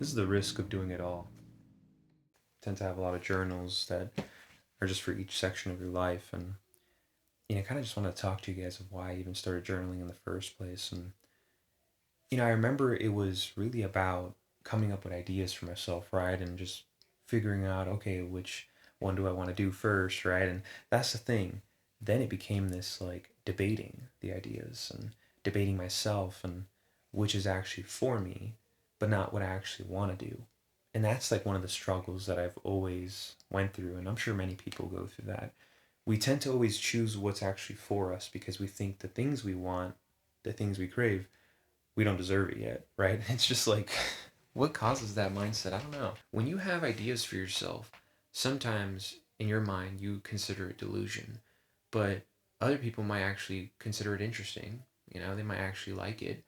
This is the risk of doing it all. I tend to have a lot of journals that are just for each section of your life, and I kind of just want to talk to you guys of why I even started journaling in the first place. And I remember it was really about coming up with ideas for myself, right, and just figuring out, okay, which one do I want to do first, right? And that's the thing. Then it became this like debating the ideas and debating myself and which is actually for me, but not what I actually want to do. And that's like one of the struggles that I've always went through, and I'm sure many people go through that. We tend to always choose what's actually for us because we think the things we want, the things we crave, we don't deserve it yet, right? It's just like, what causes that mindset? I don't know. When you have ideas for yourself, sometimes in your mind you consider it delusion, but other people might actually consider it interesting. They might actually like it.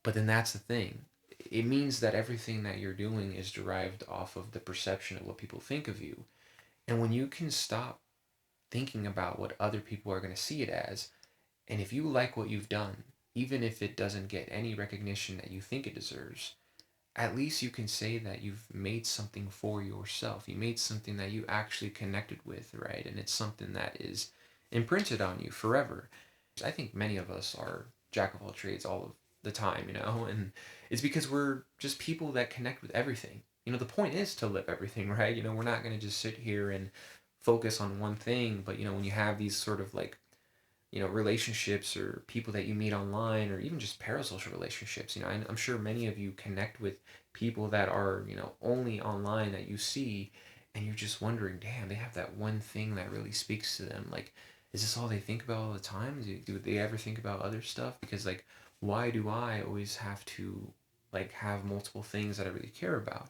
But then that's the thing. It means that everything that you're doing is derived off of the perception of what people think of you. And when you can stop thinking about what other people are going to see it as, and if you like what you've done, even if it doesn't get any recognition that you think it deserves, at least you can say that you've made something for yourself. You made something that you actually connected with, right? And it's something that is imprinted on you forever. I think many of us are jack of all trades all of the time, and it's because we're just people that connect with everything. The point is to live everything, right? We're not going to just sit here and focus on one thing, but when you have these sort of like relationships or people that you meet online or even just parasocial relationships. I'm sure many of you connect with people that are, only online that you see, and you're just wondering, damn, they have that one thing that really speaks to them. Like, is this all they think about all the time? Do they ever think about other stuff? Because, like, why do I always have to, like, have multiple things that I really care about?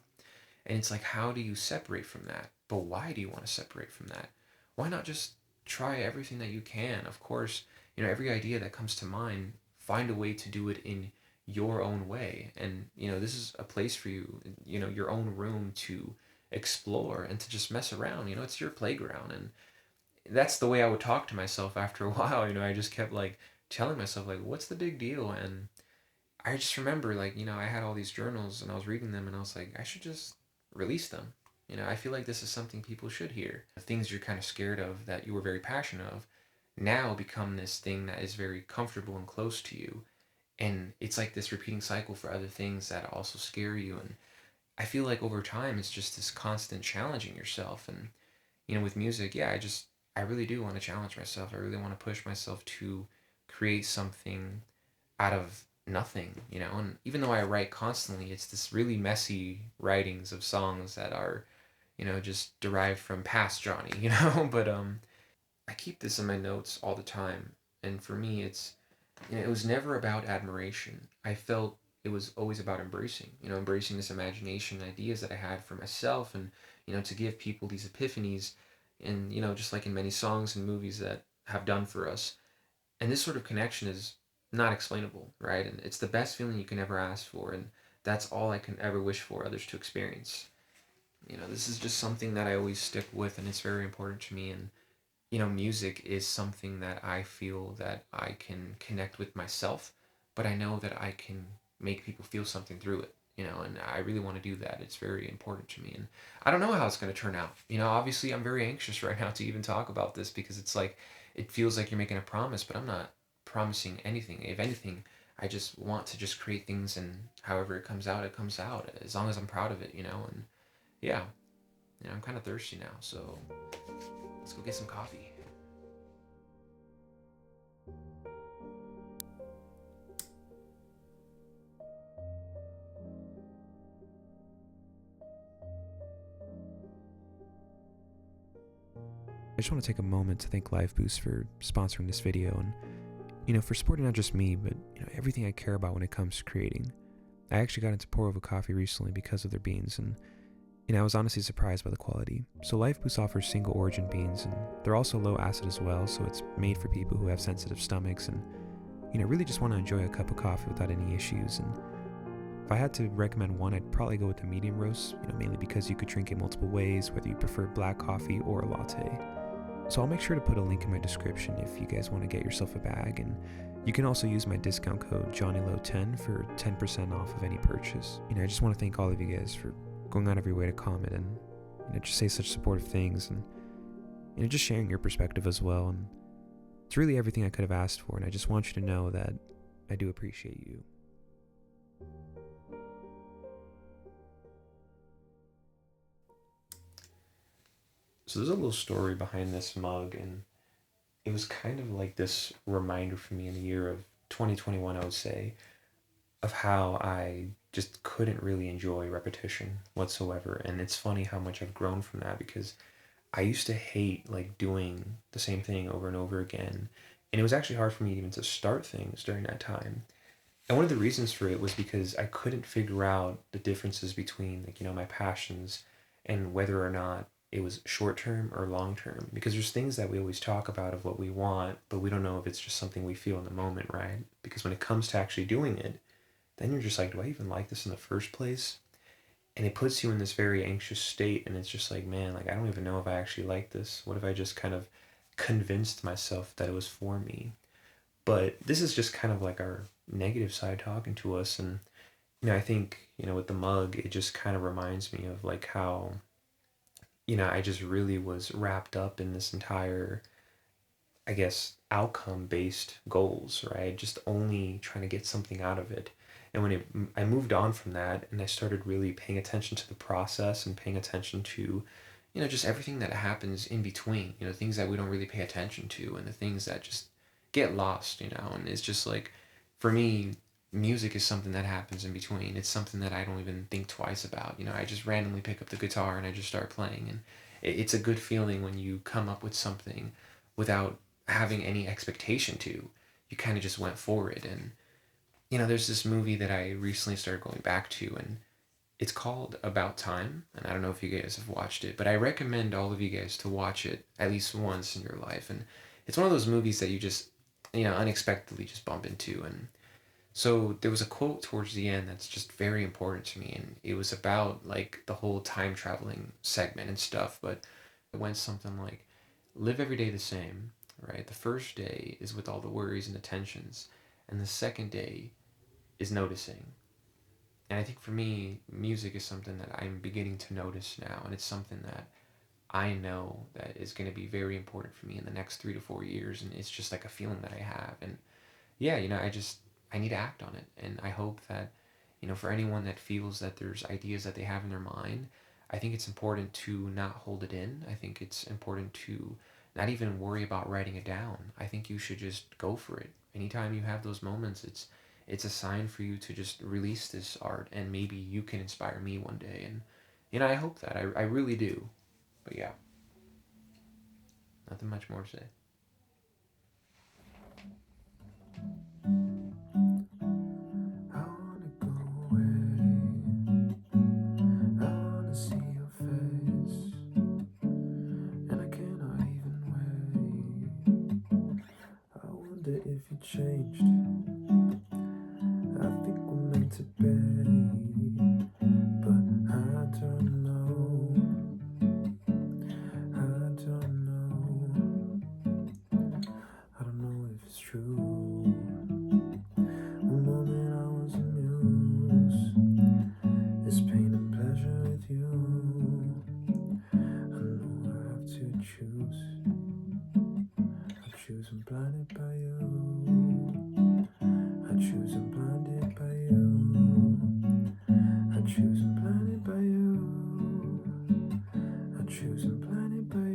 And it's like, how do you separate from that? But why do you want to separate from that? Why not just try everything that you can? Of course, every idea that comes to mind, find a way to do it in your own way. And, this is a place for you, your own room to explore and to just mess around. It's your playground. And that's the way I would talk to myself after a while. I just kept like telling myself, like, what's the big deal? And I just remember, like, I had all these journals and I was reading them and I was like, I should just release them. I feel like this is something people should hear. The things you're kind of scared of that you were very passionate of now become this thing that is very comfortable and close to you. And it's like this repeating cycle for other things that also scare you. And I feel like over time, it's just this constant challenging yourself. And, with music, yeah, I really do want to challenge myself. I really want to push myself to create something out of nothing, and even though I write constantly, it's this really messy writings of songs that are, just derived from past Johnny, but I keep this in my notes all the time. And for me, it was never about admiration. I felt it was always about embracing, embracing this imagination and ideas that I had for myself, and to give people these epiphanies, and just like in many songs and movies that have done for us. And this sort of connection is not explainable, right? And it's the best feeling you can ever ask for, and that's all I can ever wish for others to experience. This is just something that I always stick with, and it's very important to me. And music is something that I feel that I can connect with myself, but I know that I can make people feel something through it. And I really want to do that. It's very important to me, and I don't know how it's going to turn out. Obviously, I'm very anxious right now to even talk about this because it's like it feels like you're making a promise, but I'm not promising anything. If anything, I just want to just create things, and however it comes out, as long as I'm proud of it. And yeah, I'm kind of thirsty now, so let's go get some coffee. I just want to take a moment to thank LifeBoost for sponsoring this video and, for supporting not just me, but, everything I care about when it comes to creating. I actually got into pour over coffee recently because of their beans, and, I was honestly surprised by the quality. So LifeBoost offers single origin beans, and they're also low acid as well, so it's made for people who have sensitive stomachs and, really just want to enjoy a cup of coffee without any issues. And if I had to recommend one, I'd probably go with the medium roast, mainly because you could drink it multiple ways, whether you prefer black coffee or a latte. So I'll make sure to put a link in my description if you guys want to get yourself a bag, and you can also use my discount code JohnnyLow10 for 10% off of any purchase. I just want to thank all of you guys for going out of your way to comment and just say such supportive things, and just sharing your perspective as well. And it's really everything I could have asked for, and I just want you to know that I do appreciate you. So there's a little story behind this mug, and it was kind of like this reminder for me in the year of 2021, I would say, of how I just couldn't really enjoy repetition whatsoever. And it's funny how much I've grown from that, because I used to hate like doing the same thing over and over again. And it was actually hard for me even to start things during that time. And one of the reasons for it was because I couldn't figure out the differences between like, my passions and whether or not it was short term or long term. Because there's things that we always talk about of what we want, but we don't know if it's just something we feel in the moment, right? Because when it comes to actually doing it, then you're just like, do I even like this in the first place? And it puts you in this very anxious state, and it's just like, man, like I don't even know if I actually like this. What if I just kind of convinced myself that it was for me? But this is just kind of like our negative side talking to us. And I think, with the mug, it just kind of reminds me of like how, I just really was wrapped up in this entire, I guess, outcome based goals, right? Just only trying to get something out of it. And I moved on from that, and I started really paying attention to the process and paying attention to, just everything that happens in between, things that we don't really pay attention to, and the things that just get lost, and it's just like, for me, music is something that happens in between. It's something that I don't even think twice about. I just randomly pick up the guitar and I just start playing, and it's a good feeling when you come up with something without having any expectation to. You kind of just went for it. And there's this movie that I recently started going back to, and it's called About Time. And I don't know if you guys have watched it, but I recommend all of you guys to watch it at least once in your life. And it's one of those movies that you just, unexpectedly just bump into. And so there was a quote towards the end that's just very important to me, and it was about like the whole time traveling segment and stuff, but it went something like, live every day the same, right? The first day is with all the worries and the tensions, and the second day is noticing. And I think for me, music is something that I'm beginning to notice now, and it's something that I know that is going to be very important for me in the next 3 to 4 years, and it's just like a feeling that I have. And yeah, I need to act on it. And I hope that, for anyone that feels that there's ideas that they have in their mind, I think it's important to not hold it in. I think it's important to not even worry about writing it down. I think you should just go for it. Anytime you have those moments, it's a sign for you to just release this art, and maybe you can inspire me one day. And I hope that. I really do. But yeah, nothing much more to say. I wanna go away. I wanna see your face, and I cannot even wait. I wonder if you changed. I think we're meant to be, but I don't know. I don't know. I don't know if it's true. One moment I was amused. It's pain and pleasure with you. I know I have to choose. I choose I'm blinded by you. I choose I'm blinded by you. I choose I'm blinded by you. I choose I'm blinded by